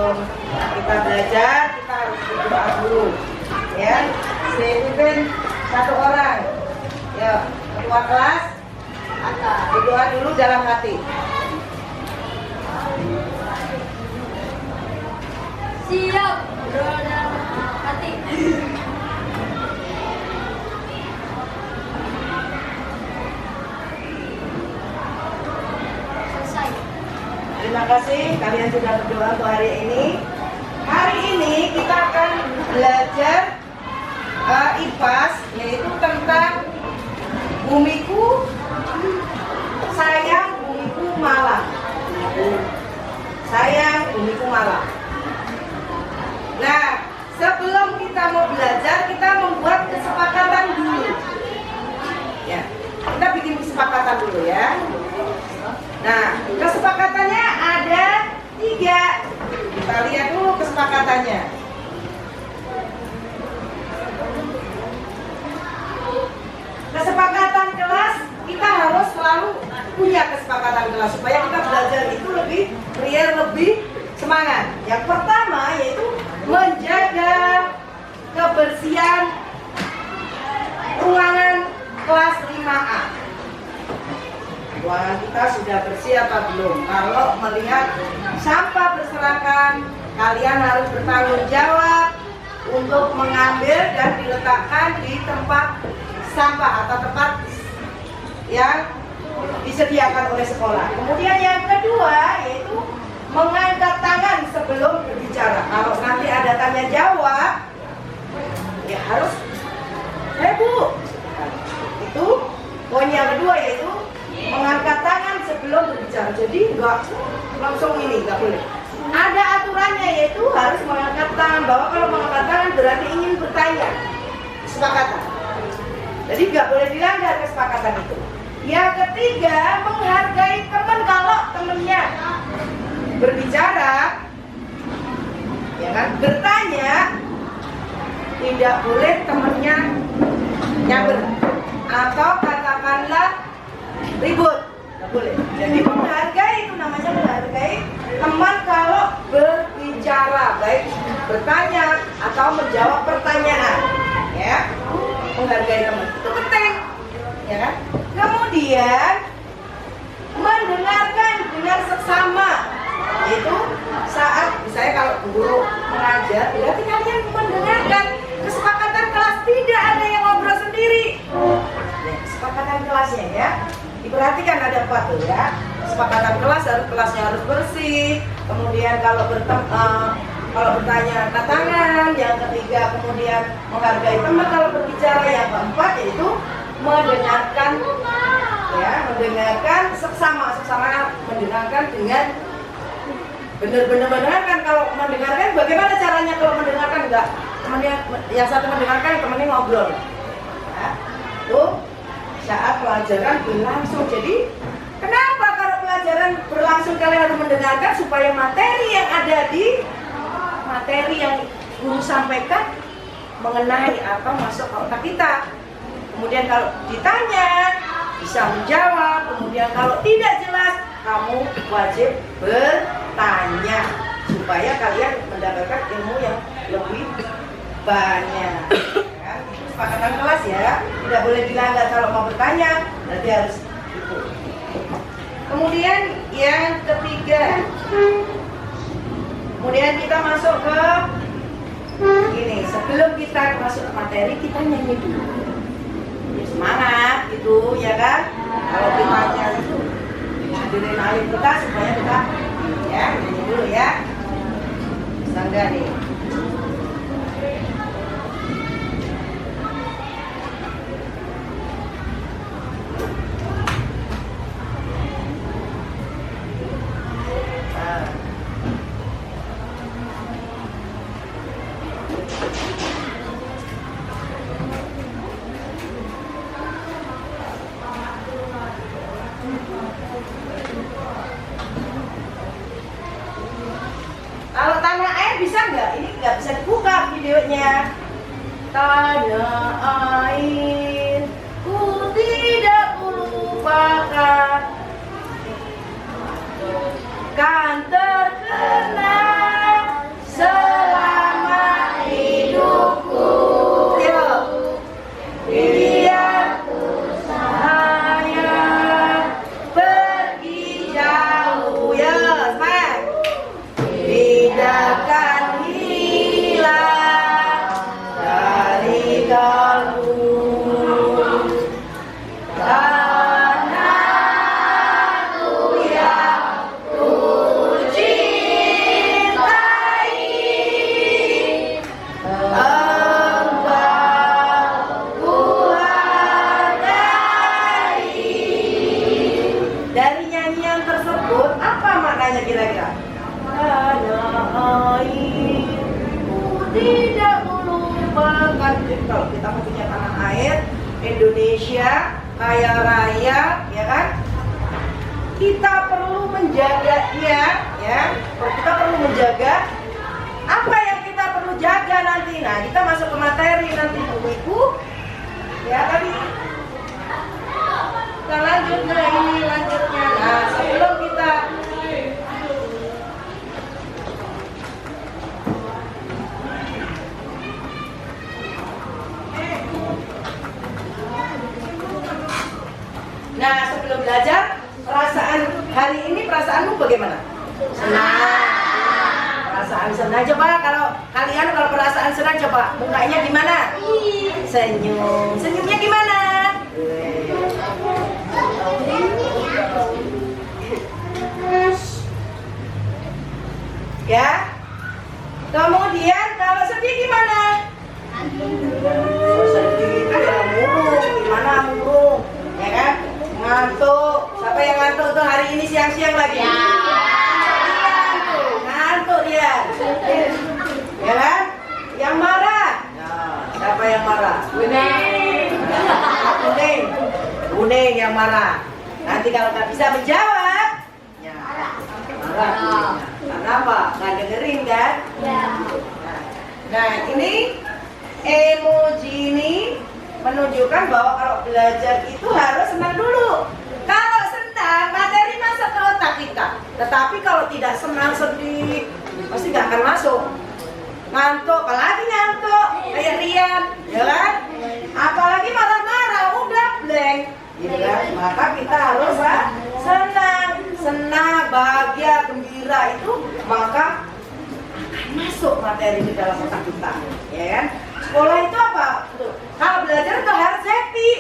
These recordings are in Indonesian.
sebelum kita belajar kita harus berdoa dulu, ya. Saya pimpin satu orang, ya, ketua kelas, berdoa dulu dalam hati. Siap, berdoa dalam hati. Selesai. Terima kasih kalian sudah berdoa untuk hari ini. Hari ini kita akan belajar IPAS, yaitu tentang bumiku sayang, bumiku malang. Sayang, bumiku malang. Nah, sebelum kita mau belajar, kita membuat kesepakatan dulu. Ya, kita bikin kesepakatan dulu ya. Nah, kesepakatannya ada 3. Kita lihat dulu kesepakatannya. Kesepakatan kelas, kita harus selalu punya kesepakatan kelas supaya kita belajar itu lebih real, lebih semangat. Yang pertama yaitu menjaga kebersihan ruangan kelas 5A. Ruangan kita sudah bersih apa belum? Kalau melihat sampah berserakan, kalian harus bertanggung jawab untuk mengambil dan diletakkan di tempat sampah atau tempat yang disediakan oleh sekolah. Kemudian yang kedua yaitu mengangkat tangan sebelum berbicara. Kalau nanti ada tanya jawab, ya harus Bu. Itu poin yang kedua yaitu mengangkat tangan sebelum berbicara. Jadi enggak langsung ini, enggak boleh. Ada aturannya yaitu harus mengangkat tangan, bahwa kalau mengangkat tangan berarti ingin bertanya. Kesepakatan. Jadi enggak boleh dilanggar kesepakatan itu. Yang ketiga, menghargai teman kalau temannya berbicara, ya kan, bertanya, tidak boleh temannya nyamber atau katakanlah ribut, nggak boleh. Jadi menghargai itu namanya menghargai teman kalau berbicara, baik bertanya atau menjawab pertanyaan, ya. Menghargai teman itu penting, ya kan. Kemudian mendengarkan dengan seksama, yaitu saat misalnya kalau guru mengajar, berarti kalian mendengarkan. Kesepakatan kelas tidak ada yang ngobrol sendiri. Ya, kesepakatan kelasnya ya. Diperhatikan ada 4 tuh ya. Kesepakatan kelasnya harus bersih. Kemudian kalau bertanya angkat tangan. Yang ketiga kemudian menghargai teman kalau berbicara. Yang keempat yaitu mendengarkan, ya, mendengarkan seksama mendengarkan dengan benar-benar mendengarkan. Kalau mendengarkan, bagaimana caranya kalau mendengarkan? Enggak, temannya yang satu mendengarkan, yang temannya ngobrol. Ya, itu saat pelajaran berlangsung. Jadi kenapa kalau pelajaran berlangsung kalian harus mendengarkan? Supaya materi yang ada di materi yang guru sampaikan mengenai atau masuk ke otak kita. Kemudian kalau ditanya bisa menjawab. Kemudian kalau tidak jelas, kamu wajib bertanya supaya kalian mendapatkan ilmu yang lebih banyak. Ya, itu kesepakatan kelas ya, tidak boleh dilanggar. Kalau mau bertanya berarti harus ikut. Kemudian yang ketiga, kemudian kita masuk ke ini. Sebelum kita masuk ke materi, kita nyanyi dulu. Ya, semangat gitu ya kan. Kalau kita nyanyi itu adrenalin kita supaya kita ya nyanyi dulu ya. Sangga nih. Kalau tanah air bisa nggak? Ini nggak bisa dibuka videonya. Tanah air, ku tidak lupakan, kan terkenal katanya kira-kira? Tanah airku tidak melupakan. Jadi kalau kita punya tanah air Indonesia kaya raya, ya kan? Kita perlu menjaganya, ya. Kita perlu menjaga apa yang kita perlu jaga nanti. Nah, kita masuk ke materi nanti buku, ya tadi. Kita lanjut, nah ini lanjutnya. Nah, sebelum kita sebelum belajar, perasaan hari ini perasaanmu bagaimana? Senang. Perasaan senang. Coba kalau kalian kalau perasaan senang coba mukanya gimana? Senyum. Senyumnya gimana? Ya. Kemudian kalau sedih gimana? Sedih itu ya murung. Gimana murung? Ya kan? Ngantuk. Siapa yang ngantuk tuh hari ini siang-siang lagi? Ya. Ngantuk dia. Ya kan? Yang marah? Nah, siapa yang marah? Kuning. Kuning yang marah. Nanti kalau nggak bisa menjawab, ya marah. Kenapa? Nggak dengerin kan? Ya. Nah, ini emoji ini menunjukkan bahwa kalau belajar itu harus senang dulu. Kalau senang, materi masuk ke otak kita. Tetapi kalau tidak senang, sedih, pasti nggak akan masuk. Ngantuk, apalagi ngantuk, kayak Rian, ya kan? Apalagi marah-marah, udah blank, gitu kan? Maka kita harus senang, bahagia, gembira itu, maka akan masuk materi di dalam otak kita, ya kan? Sekolah itu apa? Kalau belajar itu harus happy.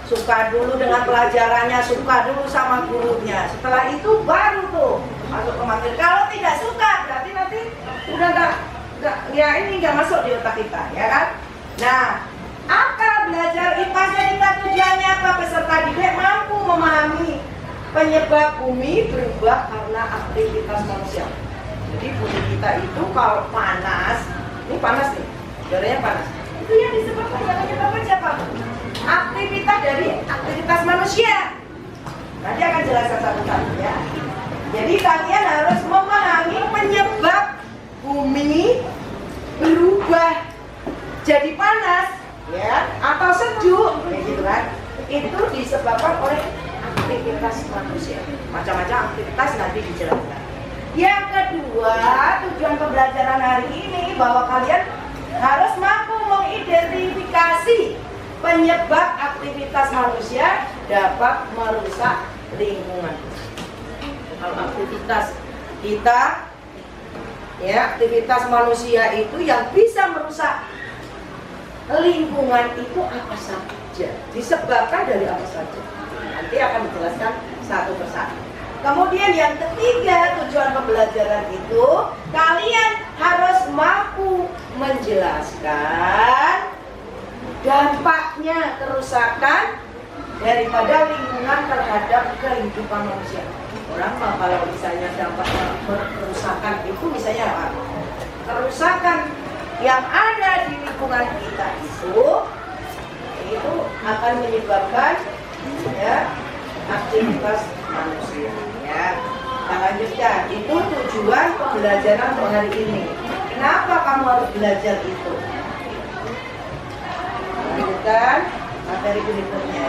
Suka dulu dengan pelajarannya, suka dulu sama gurunya. Setelah itu baru tuh masuk ke materi. Kalau tidak suka, berarti nanti udah nggak masuk di otak kita, ya kan? Nah, apa belajar IPA kita tujuannya apa? Peserta didik mampu memahami penyebab bumi berubah karena aktivitas manusia. Jadi bumi kita itu kalau panas, ini panas nih. Udaranya panas. Itu yang disebabkan penyebabnya siapa? Aktivitas dari aktivitas manusia. Nanti akan jelaskan satu-satu ya. Jadi kalian harus memahami penyebab bumi berubah jadi panas, ya, atau sejuk, kayak gitu kan? Itu disebabkan oleh aktivitas manusia. Macam-macam aktivitas nanti dijelaskan. Yang kedua, tujuan pembelajaran hari ini bahwa kalian harus mampu mengidentifikasi penyebab aktivitas manusia dapat merusak lingkungan. Kalau aktivitas kita, ya, aktivitas manusia itu yang bisa merusak lingkungan itu apa saja, disebabkan dari apa saja. Nanti akan dijelaskan satu persatu. Kemudian yang ketiga, tujuan pembelajaran itu kalian harus mampu menjelaskan dampaknya kerusakan daripada lingkungan terhadap kehidupan manusia. Orang kalau misalnya dampak kerusakan itu misalnya apa? Kerusakan yang ada di lingkungan kita itu akan menyebabkan, ya, aktivitas manusia, ya. Kita lanjutkan. Itu tujuan pembelajaran untuk hari ini. Kenapa kamu harus belajar itu? Lanjutkan materi berikutnya.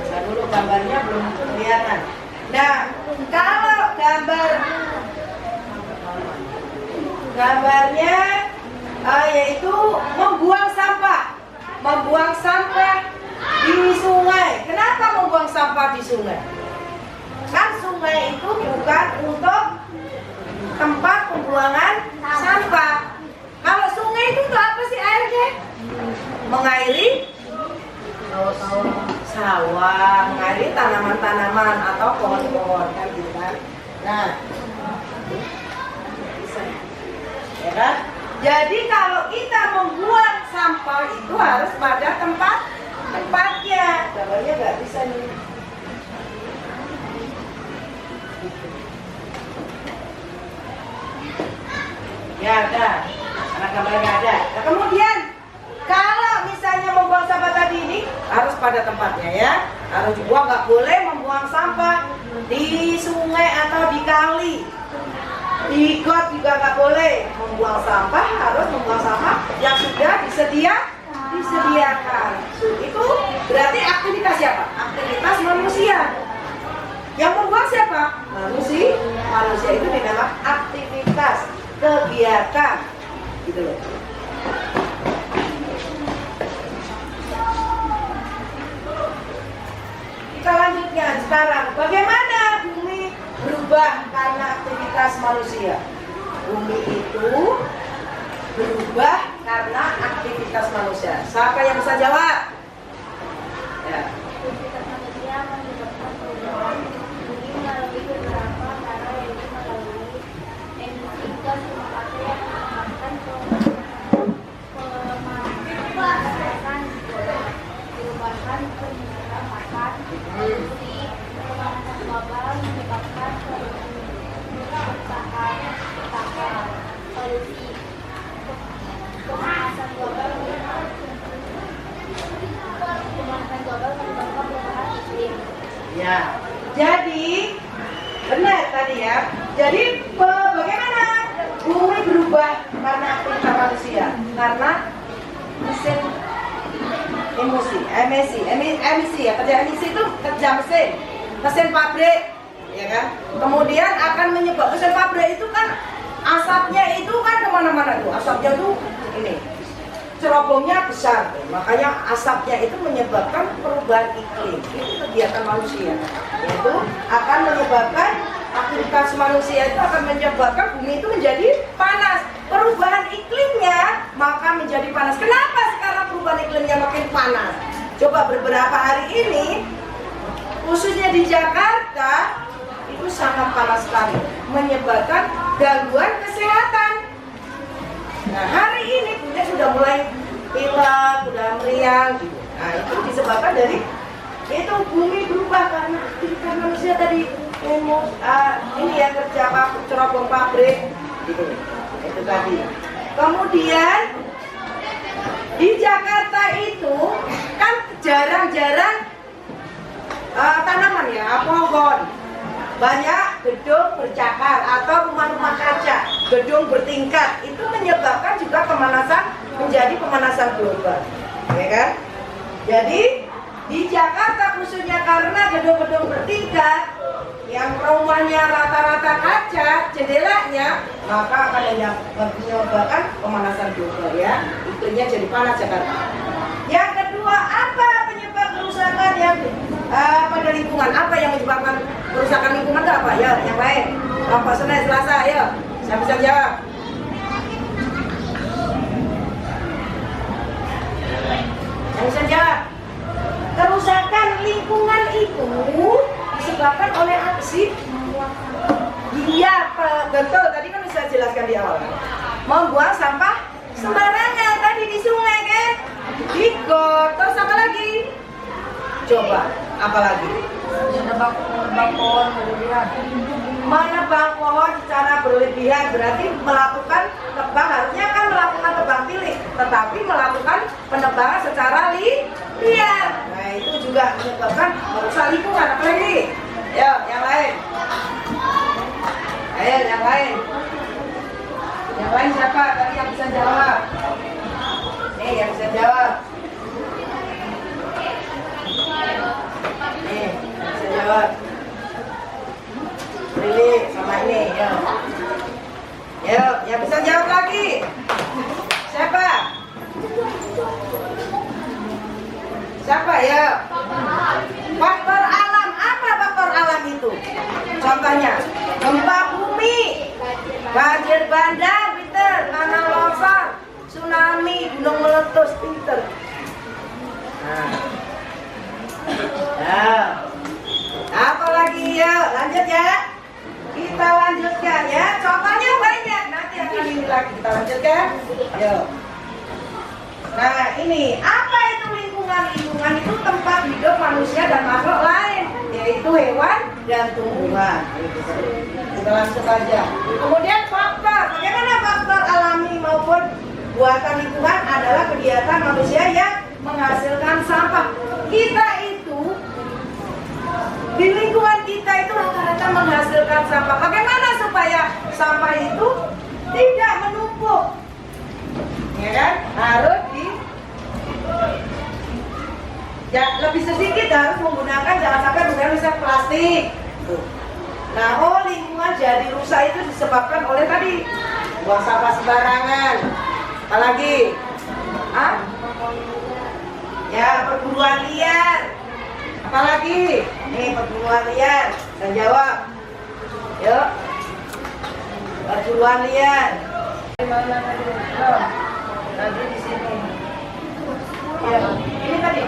Saya dulu gambarnya belum kelihatan. Nah, kalau gambarnya yaitu membuang sampah di sungai. Kenapa membuang sampah di sungai? Kan sungai itu bukan untuk tempat pembuangan sampah. Kalau sungai itu untuk apa sih airnya? Mengairi sawah, mengairi tanaman-tanaman atau pohon-pohon, kan gitu kan. Nah, ya kan? Jadi kalau kita membuang sampah itu harus pada tempatnya. Gambarnya nggak bisa nih. Ya ada, karena gambarnya nggak ada. Nah, kemudian kalau misalnya membuang sampah tadi ini harus pada tempatnya ya. Harus dibuang, nggak boleh membuang sampah di sungai atau di kali. Di got juga nggak boleh membuang sampah, harus membuang sampah yang sudah disediakan. Itu berarti aktivitas siapa? Aktivitas manusia. Yang membuang siapa? Manusia. Manusia itu di dalam aktivitas kegiatan, gitu loh. Kita lanjutkan sekarang. Bagaimana bumi berubah karena aktivitas manusia? Bumi itu berubah karena aktivitas manusia. Siapa yang bisa jawab? Ya. Aktivitas manusia menyebabkan perubahan bumi melalui beberapa cara, yaitu melalui emisi gas rumah kaca yang menyebabkan pemanasan perubahan penyerapan polusi, pemanasan global menyebabkan perusahaan polusi, pemanasan global menyebabkan perubahan iklim. Ya. Jadi benar tadi ya. Jadi bagaimana bumi berubah karena aktivitas manusia? Karena mesin emisi ya, kerja emisi itu kerja mesin pabrik, ya kan? Kemudian akan menyebabkan mesin pabrik itu kan asapnya itu kan kemana-mana tuh, asapnya tuh ini cerobongnya besar, makanya asapnya itu menyebabkan perubahan iklim. Itu kegiatan manusia, yaitu akan menyebabkan aktivitas manusia itu akan menyebabkan bumi itu menjadi panas. Perubahan iklimnya maka menjadi panas. Kenapa sekarang perubahan iklimnya makin panas? Coba beberapa hari ini, khususnya di Jakarta, itu sangat panas sekali, menyebabkan gangguan kesehatan. Nah, hari ini bunda sudah mulai pilek, sudah meriang gitu. Nah, itu disebabkan dari itu bumi berubah karena aktivitas manusia tadi. Ini ya kerja cerobong pabrik gitu. Itu tadi. Kemudian di Jakarta itu kan jarang-jarang tanaman ya, pohon. Banyak gedung bercakar atau rumah-rumah kaca, gedung bertingkat. Itu menyebabkan juga pemanasan, menjadi pemanasan global, ya kan? Jadi di Jakarta khususnya karena gedung-gedung bertingkat yang rumahnya rata-rata kaca, jendelanya, maka akan menyebabkan pemanasan global ya. Iklimnya jadi panas Jakarta. Yang kedua, apa penyebab kerusakan yang pada lingkungan? Apa yang menyebabkan kerusakan lingkungan itu apa? Ya, yang lain. Kelompok Senin Selasa, ayo. Saya bisa jawab. Saya bisa jawab. Kerusakan lingkungan itu disebabkan oleh aksi. Iya, betul. Tadi kan saya jelaskan di awal. Membuang sampah sembarangan tadi di sungai kan, di got, terus apa lagi? Coba, apa lagi? Menebang pohon berlebihan. Menebang pohon secara berlebihan berarti melakukan tebang, harusnya kan melakukan tebang pilih, tetapi melakukan penebangan secara liar. Nah, itu juga menyebabkan merusak lingkungan. Apa lagi? Ayo, yang lain. Ayo, yang lain. Yang lain siapa? Tadi yang bisa jawab. Nih, yang bisa jawab. Nih, yang bisa jawab. Lili sama ini, ya. Yuk, yang bisa jawab lagi. Siapa? Siapa ya? Faktor alam. Apa faktor alam itu? Contohnya, gempa bumi, banjir bandang, pinter, tanah longsor, tsunami, gunung meletus, pinter. Nah, apa lagi ya? Lanjut ya. Kita lanjutkan ya. Contohnya banyak. Nanti akan ini lagi kita lanjutkan. Yuk. Nah ini, apa itu lingkungan? Lingkungan itu tempat hidup manusia dan makhluk lain, yaitu hewan dan tumbuhan. Kita langsung aja. Kemudian faktor, bagaimana faktor alami maupun buatan lingkungan adalah kegiatan manusia yang menghasilkan sampah. Kita itu, di lingkungan kita itu rata-rata menghasilkan sampah. Bagaimana supaya sampah itu tidak menumpuk? Ya kan? Harus lebih sedikit, harus menggunakan, jangan sampai menggunakan misalnya plastik. Nah, lingkungan jadi rusak itu disebabkan oleh tadi buang sampah sembarangan. Apalagi? Ya, perburuan liar. Apalagi? Nih, perburuan liar. Saya jawab. Yuk. Perburuan liar. Di mana tadi? Tadi di sini. Ya, ini tadi.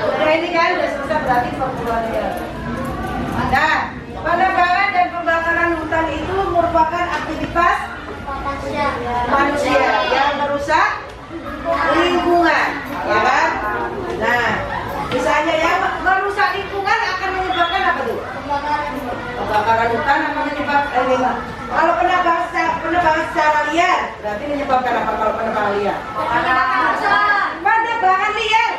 Udah ini kan udah selesai, berarti perburuan liar. Nah, penebangan dan pembakaran hutan itu merupakan aktivitas manusia yang merusak lingkungan, ya kan? Nah, misalnya ya merusak lingkungan akan menyebabkan apa tuh? Pembakaran hutan akan menyebabkan kalau penebangan secara liar berarti menyebabkan apa kalau penebangan liar? Penebangan liar.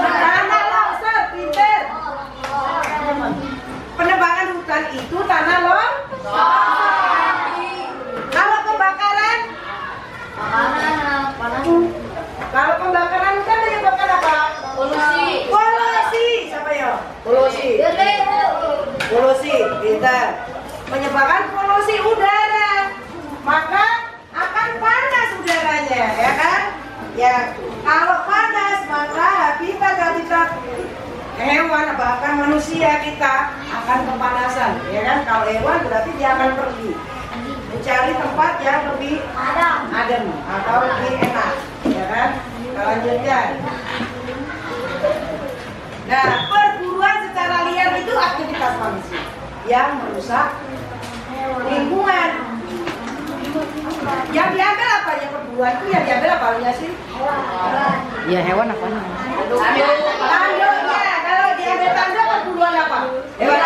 Tanah longsor, pinter. Penebangan hutan itu tanah longsor. Kalau pembakaran? Kalau pembakaran hutan menyebabkan apa? Polusi. Siapa ya? Polusi, pintar. Menyebabkan polusi udara. Maka akan panas udaranya, ya kan? Ya, kalau panas maka habitat hewan bahkan manusia kita akan kepanasan, ya kan? Kalau hewan berarti dia akan pergi mencari tempat yang lebih adem atau lebih enak, ya kan? Kita lanjutkan. Nah, perburuan secara liar itu aktivitas manusia yang merusak lingkungan. Yang diambil apa ya perburuan itu? Yang diambil apa ya sih? Ya hewan apa? Tanduknya. Kalau diambil tanduk perburuan apa? Hewan.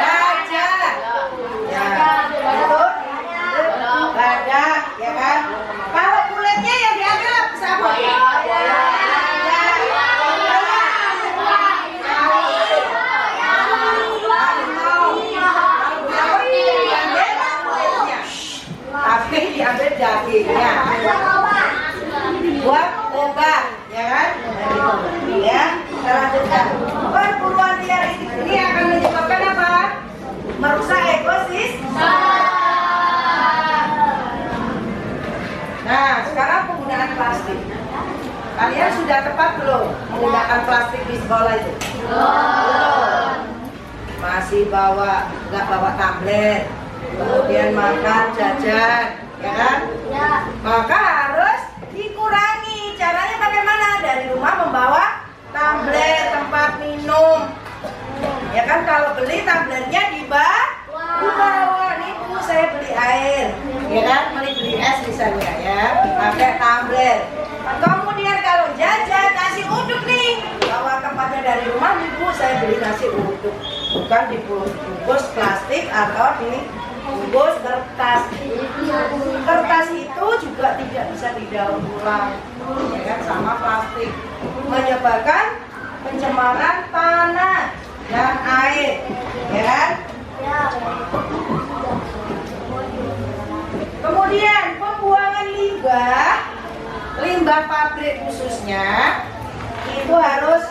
Gajah. Ya, betul. Badak, ya kan? Kalau kulitnya yang diambil apa? Siapa? Tapi diambil dagingnya buat obat, ya kan? Ya, kita lanjutkan. Perburuan liar ini akan menyebabkan apa? Merusak ekosistem. Nah, sekarang penggunaan plastik. Kalian sudah tepat belum menggunakan plastik di sekolah itu? Belum. Masih nggak bawa tablet, kemudian makan jajan, ya kan? Maka harus dikurangi. Caranya bagaimana? Dari rumah membawa tablet, tempat minum, ya kan? Kalau beli tabletnya dibawa. Nih Bu, saya beli air, ya kan? Beli es misalnya, ya, pakai tablet. Kemudian kalau jajan nasi uduk nih, bawa tempatnya dari rumah. Nih Bu, saya beli nasi uduk, bukan dibungkus plastik atau dibungkus kertas. Kertas itu juga tidak bisa didaur ulang, ya kan? Sama plastik, menyebabkan pencemaran tanah dan air, ya kan? Kemudian pembuangan limbah pabrik khususnya itu harus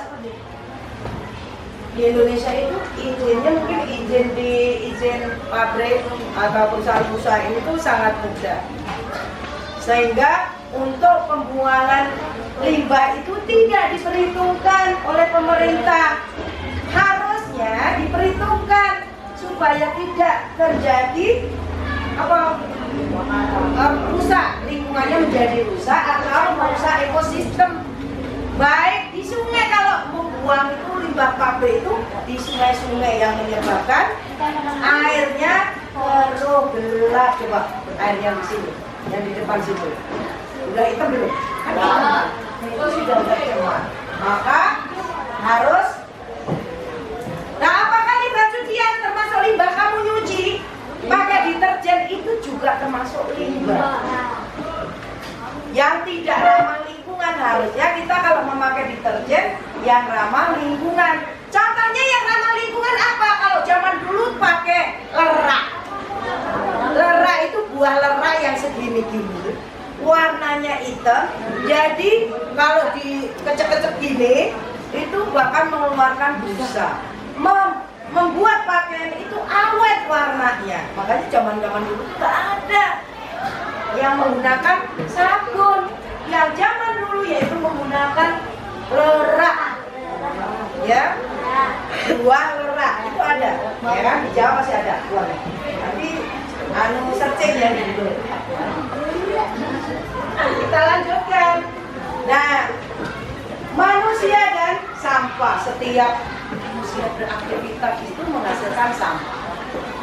di Indonesia itu izinnya mungkin izin pabrik atau perusahaan-perusahaan ini tuh sangat mudah, sehingga untuk pembuangan limbah itu tidak diperhitungkan oleh pemerintah. Harusnya diperhitungkan supaya tidak terjadi rusak, lingkungannya menjadi rusak atau merusak ekosistem. Baik di sungai, kalau membuang itu limbah pabrik itu di sungai-sungai yang menyebabkan airnya keruh gelap. Coba air yang di sini, yang di depan situ, udah hitam belum? Itu sudah cemar. Maka harus. Nah, apakah limbah cucian termasuk limbah kamu nyuci pakai deterjen itu juga termasuk limbah yang tidak ramah lingkungan? Harusnya kita kalau memakai deterjen yang ramah lingkungan. Contohnya yang ramah lingkungan apa? Kalau zaman dulu pakai lerak. Lerak itu buah lerak yang segini-gini, warnanya hitam. Jadi kalau dikecek-kecek gini itu bahkan mengeluarkan busa, membuat pakaian itu awet warnanya. Makanya zaman-zaman dulu tidak ada yang menggunakan sabun. Yang zaman dulu yaitu menggunakan lerak, ya, buah lerak itu ada, ya kan, di Jawa masih ada buahnya. Nanti searching ya gitu. Kita lanjutkan. Nah, manusia dan sampah, setiap manusia beraktivitas itu menghasilkan sampah.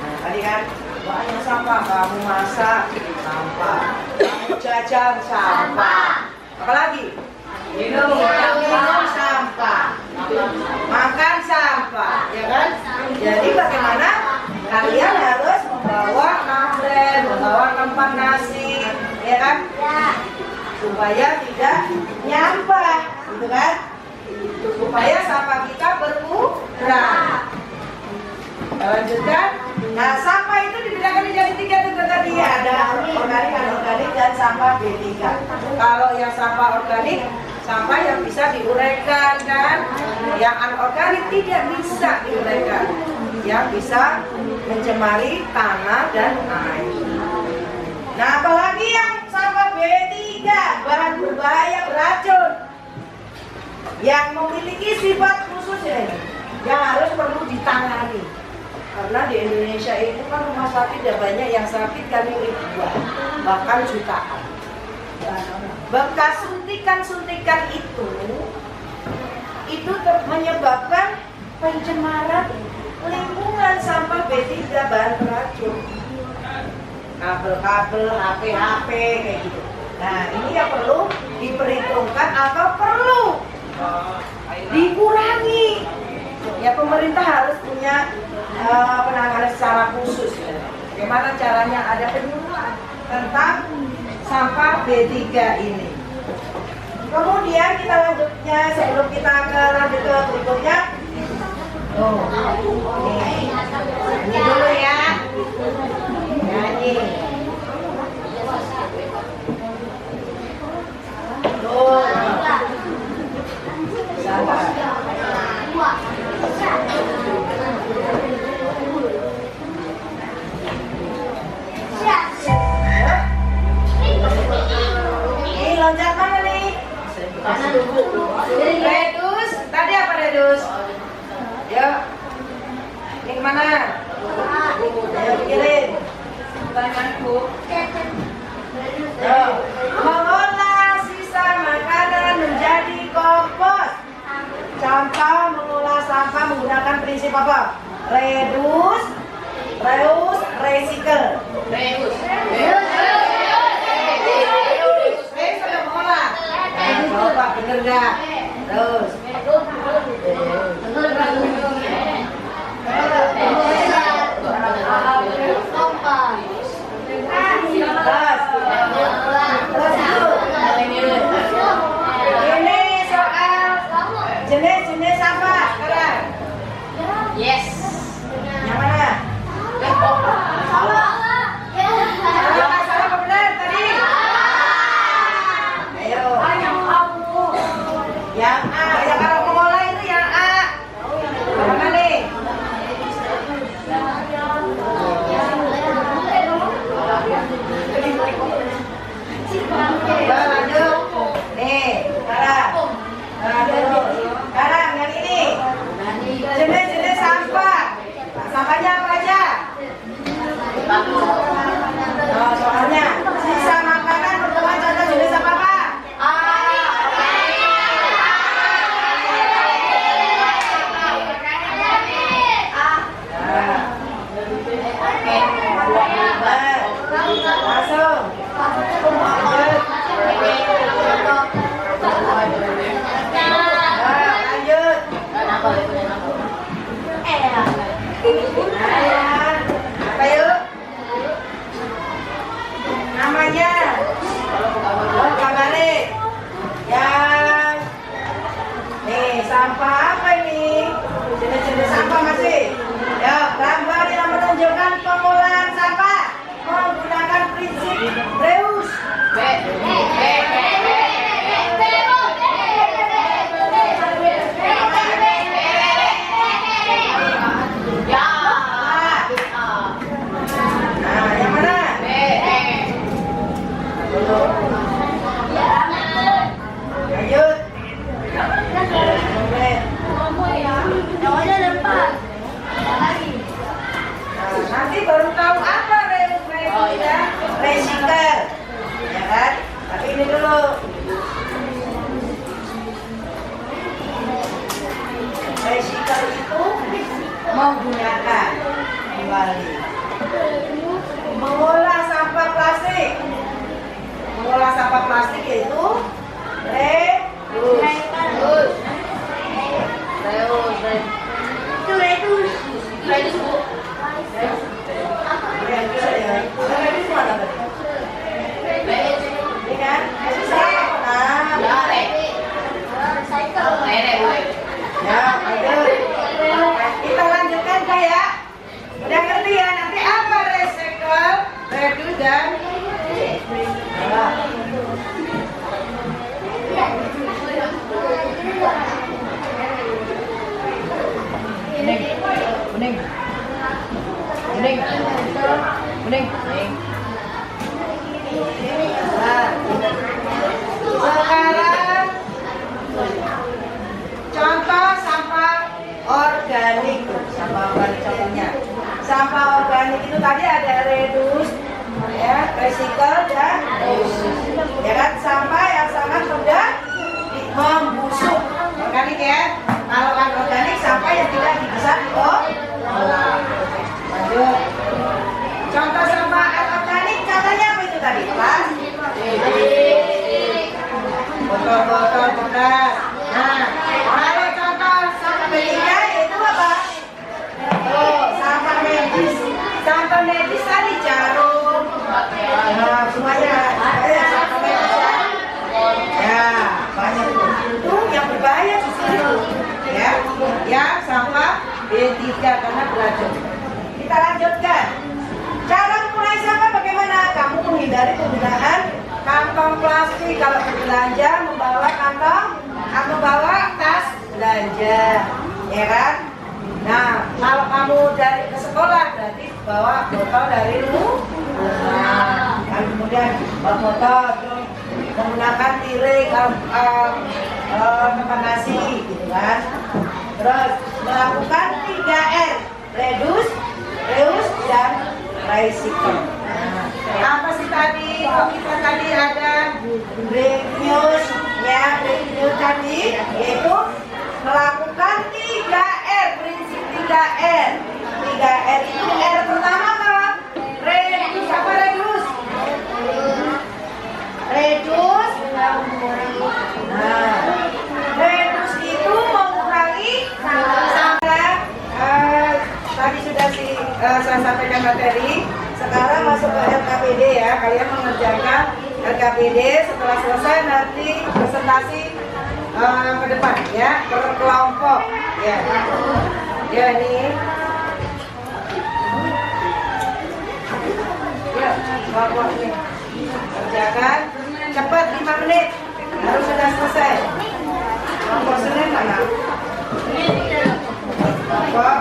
Nah, tadi kan banyak sampah, kamu masak sampah, kamu jajan sampah, apalagi minum sampah, makan sampah, ya kan? Jadi bagaimana kalian harus membawa kabel, membawa tempat nasi, ya kan? Supaya tidak nyampah, gitu kan? Supaya sampah kita berkurang. Kita lanjutkan. Nah, sampah itu dibedakan menjadi 3 juga tadi, ada organik, anorganik, dan sampah B3. Kalau yang sampah organik, sampah yang bisa diuraikan, kan? Yang anorganik tidak bisa diuraikan, yang bisa mencemari tanah dan air. Nah, apalagi yang sampah B3, bahan berbahaya beracun, yang memiliki sifat khusus ya, yang harus perlu ditangani. Karena di Indonesia itu kan rumah sakit ya banyak yang sakit kan ribuan, bahkan jutaan. Bekas suntikan-suntikan itu menyebabkan pencemaran lingkungan, sampah B3 bahan beracun, kabel-kabel, HP kayak gitu. Nah, ini yang perlu diperhitungkan atau perlu dikurangi. Ya, pemerintah harus punya penanganan secara khusus. Bagaimana caranya, ada penyuluhan tentang sampah B3 ini. Kemudian kita lanjutnya, sebelum kita lanjut ke berikutnya. Ini dulu ya. Nyanyi. Sabar. Ini loncat mana nih? Redus. Tadi apa redus? Yuk. Ini kemana? Ayo pikirin. Mengolah sisa makanan menjadi kompos. Contoh mengolah sampah menggunakan prinsip apa? Reduce, reuse, recycle. Sudah mengolah. Nah, coba bener nggak? Terus. Ini soal jenis-jenis sampah sekarang. Yes. Yang mana? Salah apa benar tadi? Ayo. Yang A, yang kalau mengolah itu yang A. sampah apa ini? Jenis-jenis sampah masih. Ya, gambar yang menunjukkan pengolahan sampah menggunakan prinsip reuse. Nah, yang mana? Lanjut. Nanti baru tahu apa reuse ya, recycle, ya kan? Tapi ini dulu. Recycle itu menggunakan kembali, mengolah sampah plastik. Mengolah sampah plastik yaitu reuse. Kita lanjutkan ya. Udah ngerti ya nanti apa recycle, reduce dan Kuning. Nah, sekarang contoh sampah organik. Sampah organik contohnya. Sampah organik itu tadi ada reduce, ya, recycle dan reuse. Ya kan, sampah yang sangat mudah membusuk. Organik ya. Kalau organik sampah yang tidak bisa diolah. Lanjut. Contoh sampah organik contohnya apa itu tadi? Plastik. Botol-botol bekas. Nah, kalau contoh sampah berikutnya yaitu apa? Oh, sampah medis. Sampah medis tadi jarum. Nah, semuanya. Sampah medis ya. Ya, banyak tuh. Itu yang berbahaya justru itu. Ya, yang sampah B3 karena beracun. Kita lanjutkan. Cara mengurangi sampah bagaimana? Kamu menghindari penggunaan kantong plastik kalau berbelanja, membawa kantong atau bawa tas belanja, ya kan? Nah, kalau kamu dari ke sekolah berarti bawa botol dari rumah. Dan kemudian bawa botol, terus menggunakan tirai tempat nasi, gitu kan? Terus melakukan 3R, reduce, reuse, dan recycle. Nah, apa sih tadi? Kalau kita tadi ada reuse, ya reuse tadi yaitu melakukan 3R, prinsip 3R. 3R itu R pertama apa? Reduce apa reduce? Reduce. Nah, reduce itu mengurangi sampah. Tadi sudah saya sampaikan materi. Sekarang masuk ke LKPD ya. Kalian mengerjakan LKPD. Setelah selesai nanti presentasi ke depan ya, per kelompok ya. Ya ini. Ya, kelompok ini. Kerjakan cepat 5 menit. Harus sudah selesai. Kelompok Senin mana? Kelompok.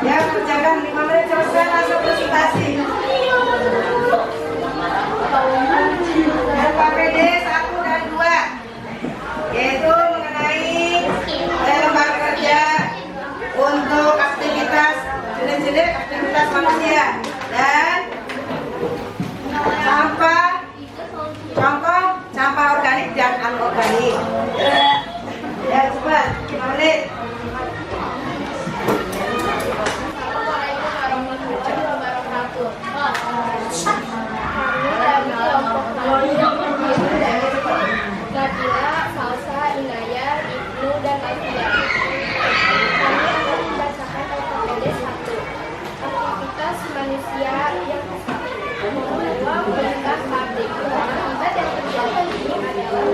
Ya, kerjakan 5 menit selesai langsung presentasi. LKPD 1 dan 2 yaitu mengenai lembar kerja untuk aktivitas jenis-jenis aktivitas manusia dan sampah, contoh sampah organik dan anorganik. Ya, cepat 5 menit. Nabila, Salsa, Inayah, Ibnu, dan Nadia. Kami akan membacakan LKPD 1. Aktivitas manusia yang membawa perintah pabrik. Akibat yang terjadi ini adalah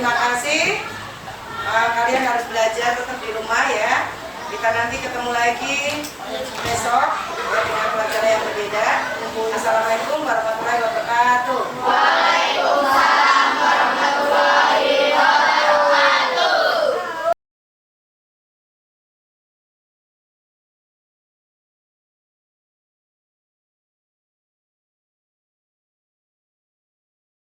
terima kasih. Kalian harus belajar tetap di rumah ya. Kita nanti ketemu lagi besok dengan pelajaran yang berbeda. Assalamualaikum warahmatullahi wabarakatuh.